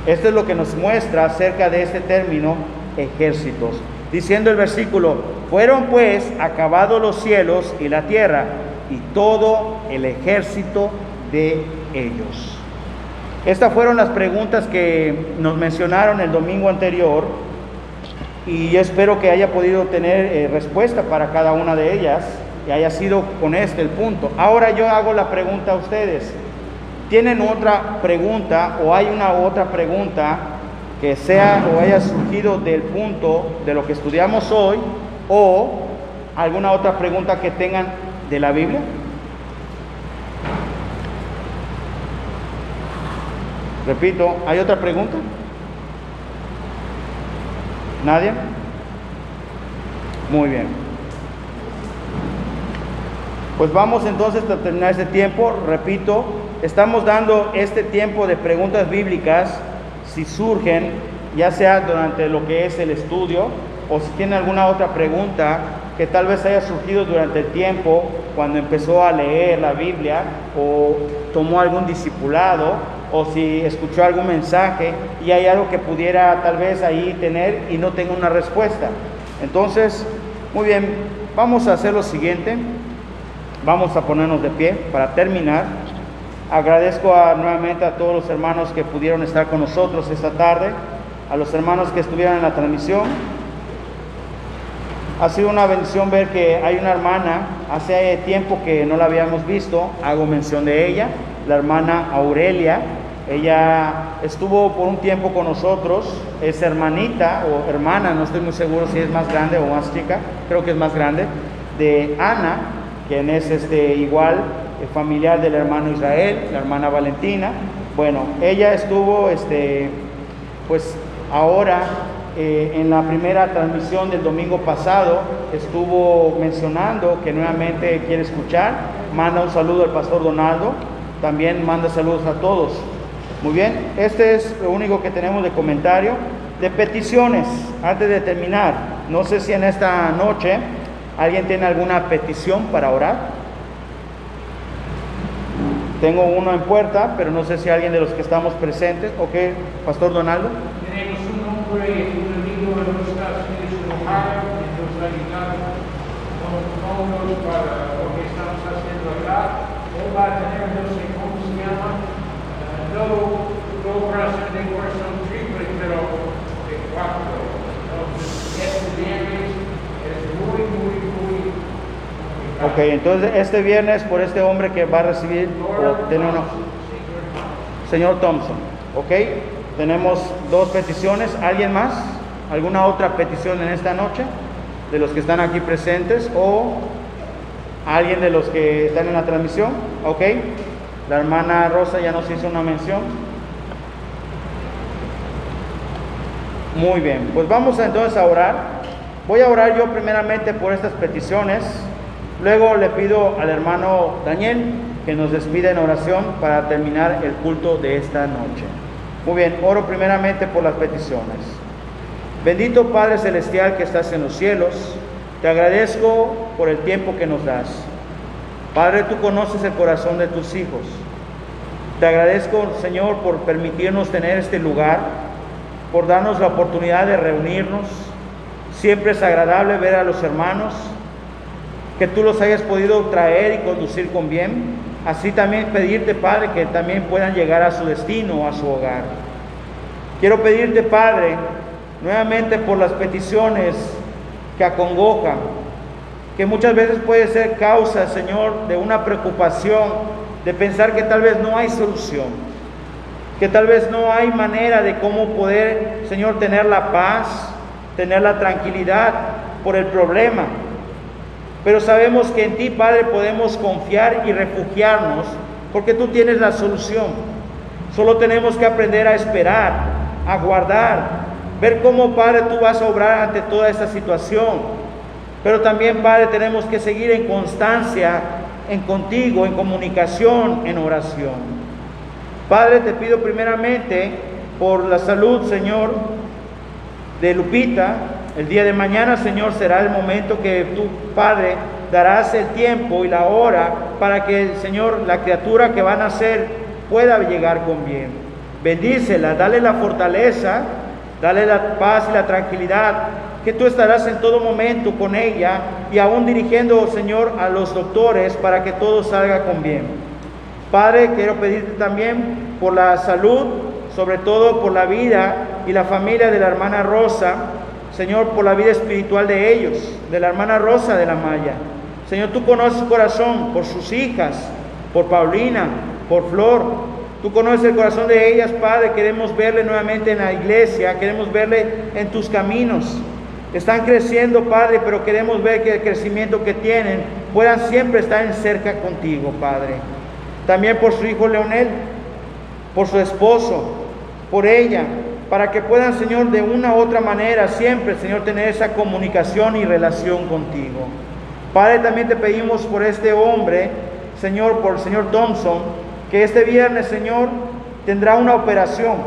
Esto es lo que nos muestra acerca de este término ejércitos. Diciendo el versículo: fueron pues acabados los cielos y la tierra y todo el ejército de ellos. Estas fueron las preguntas que nos mencionaron el domingo anterior, y espero que haya podido tener respuesta para cada una de ellas y haya sido con este el punto. Ahora yo hago la pregunta a ustedes: ¿tienen otra pregunta o hay una otra pregunta que sea o haya surgido del punto de lo que estudiamos hoy, o alguna otra pregunta que tengan de la Biblia? Repito, ¿hay otra pregunta? ¿Nadie? Muy bien. Pues vamos entonces a terminar este tiempo. Repito, estamos dando este tiempo de preguntas bíblicas. Si surgen, ya sea durante lo que es el estudio, o si tienen alguna otra pregunta que tal vez haya surgido durante el tiempo cuando empezó a leer la Biblia, o tomó algún discipulado, o si escuchó algún mensaje y hay algo que pudiera tal vez ahí tener y no tenga una respuesta. Entonces, muy bien, vamos a hacer lo siguiente. Vamos a ponernos de pie para terminar. Agradezco nuevamente a todos los hermanos que pudieron estar con nosotros esta tarde, a los hermanos que estuvieron en la transmisión. Ha sido una bendición ver que hay una hermana, hace tiempo que no la habíamos visto, hago mención de ella, la hermana Aurelia. Ella estuvo por un tiempo con nosotros, es hermanita o hermana, no estoy muy seguro si es más grande o más chica, creo que es más grande, de Ana, quien es igual familiar del hermano Israel, la hermana Valentina. Bueno, ella estuvo pues ahora en la primera transmisión del domingo pasado estuvo mencionando que nuevamente quiere escuchar. Manda un saludo al pastor Donaldo, también manda saludos a todos. Muy bien, este es lo único que tenemos de comentario. De peticiones, antes de terminar, no sé si en esta noche alguien tiene alguna petición para orar. Tengo uno en puerta, pero no sé si alguien de los que estamos presentes. Ok, pastor Donaldo. Tenemos un hombre, un amigo de los Estados Unidos enojado, que nos ha ayudado con fondos para lo que estamos haciendo acá. Él va a tener, no sé cómo se llama, no operación de corazón triple, pero de 4. Entonces, este viernes es muy Ok, entonces este viernes por este hombre que va a recibir, señor Thompson, ok, tenemos 2 peticiones. ¿Alguien más? ¿Alguna otra petición en esta noche? De los que están aquí presentes o alguien de los que están en la transmisión, ok. La hermana Rosa ya nos hizo una mención. Muy bien, pues vamos entonces a orar. Voy a orar yo primeramente por estas peticiones. Luego le pido al hermano Daniel que nos despida en oración para terminar el culto de esta noche. Muy bien, oro primeramente por las peticiones. Bendito Padre Celestial que estás en los cielos, te agradezco por el tiempo que nos das. Padre, tú conoces el corazón de tus hijos. Te agradezco, Señor, por permitirnos tener este lugar, por darnos la oportunidad de reunirnos. Siempre es agradable ver a los hermanos, que tú los hayas podido traer y conducir con bien. Así también pedirte, Padre, que también puedan llegar a su destino, a su hogar. Quiero pedirte, Padre, nuevamente por las peticiones que acongojan, que muchas veces puede ser causa, Señor, de una preocupación, de pensar que tal vez no hay solución, que tal vez no hay manera de cómo poder, Señor, tener la paz, tener la tranquilidad por el problema. Pero sabemos que en ti, Padre, podemos confiar y refugiarnos, porque tú tienes la solución. Solo tenemos que aprender a esperar, a guardar, ver cómo, Padre, tú vas a obrar ante toda esta situación. Pero también, Padre, tenemos que seguir en constancia, en contigo, en comunicación, en oración. Padre, te pido primeramente por la salud, Señor, de Lupita. El día de mañana, Señor, será el momento que tú, Padre, darás el tiempo y la hora para que, Señor, la criatura que va a nacer pueda llegar con bien. Bendícela, dale la fortaleza, dale la paz y la tranquilidad, que tú estarás en todo momento con ella y aún dirigiendo, Señor, a los doctores para que todo salga con bien. Padre, quiero pedirte también por la salud, sobre todo por la vida y la familia de la hermana Rosa. Señor, por la vida espiritual de ellos, de la hermana Rosa de la Maya. Señor, tú conoces su corazón por sus hijas, por Paulina, por Flor. Tú conoces el corazón de ellas, Padre. Queremos verle nuevamente en la iglesia, queremos verle en tus caminos. Están creciendo, Padre, pero queremos ver que el crecimiento que tienen puedan siempre estar en cerca contigo, Padre. También por su hijo Leonel, por su esposo, por ella, para que puedan, Señor, de una u otra manera siempre, Señor, tener esa comunicación y relación contigo. Padre, también te pedimos por este hombre, Señor, por el señor Thompson, que este viernes, Señor, tendrá una operación.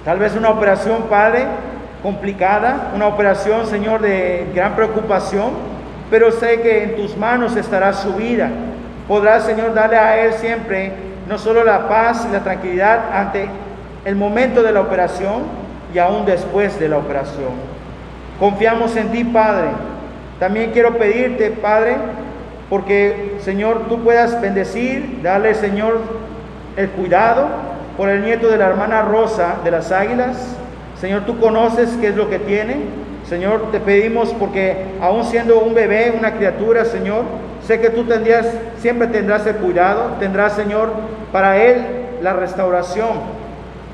Tal vez una operación, Padre, complicada, una operación, Señor, de gran preocupación, pero sé que en tus manos estará su vida. Podrás, Señor, darle a él siempre no solo la paz y la tranquilidad ante el momento de la operación y aún después de la operación. Confiamos en ti, Padre. También quiero pedirte, Padre, porque, Señor, tú puedas bendecir, darle, Señor, el cuidado por el nieto de la hermana Rosa de las Águilas. Señor, tú conoces qué es lo que tiene. Señor, te pedimos porque aún siendo un bebé, una criatura, Señor, sé que tú siempre tendrás el cuidado, tendrás, Señor, para él la restauración.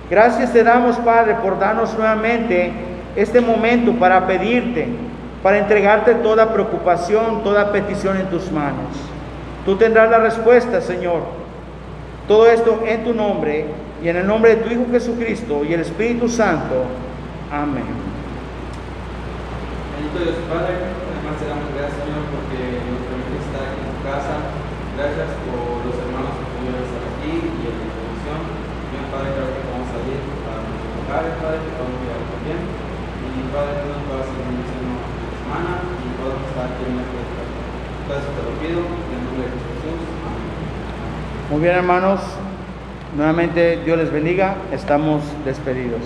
Gracias te damos, Padre, por darnos nuevamente este momento para pedirte, para entregarte toda preocupación, toda petición en tus manos. Tú tendrás la respuesta, Señor. Todo esto en tu nombre y en el nombre de tu Hijo Jesucristo y el Espíritu Santo. Amén. Bendito Dios Padre, además te damos gracias, Señor, porque nos permites estar aquí en tu casa. Gracias por los hermanos que pudieron estar aquí y en la introducción. Señor Padre, creo que vamos a salir para nuestros hogares, Padre, que vamos a cuidar también. Y Padre, tú nos puedas hacer bendición esta semana y podamos estar aquí en la fiesta. Todo eso te lo pido en el nombre de Jesús. Amén. Muy bien, hermanos. Nuevamente, Dios les bendiga. Estamos despedidos.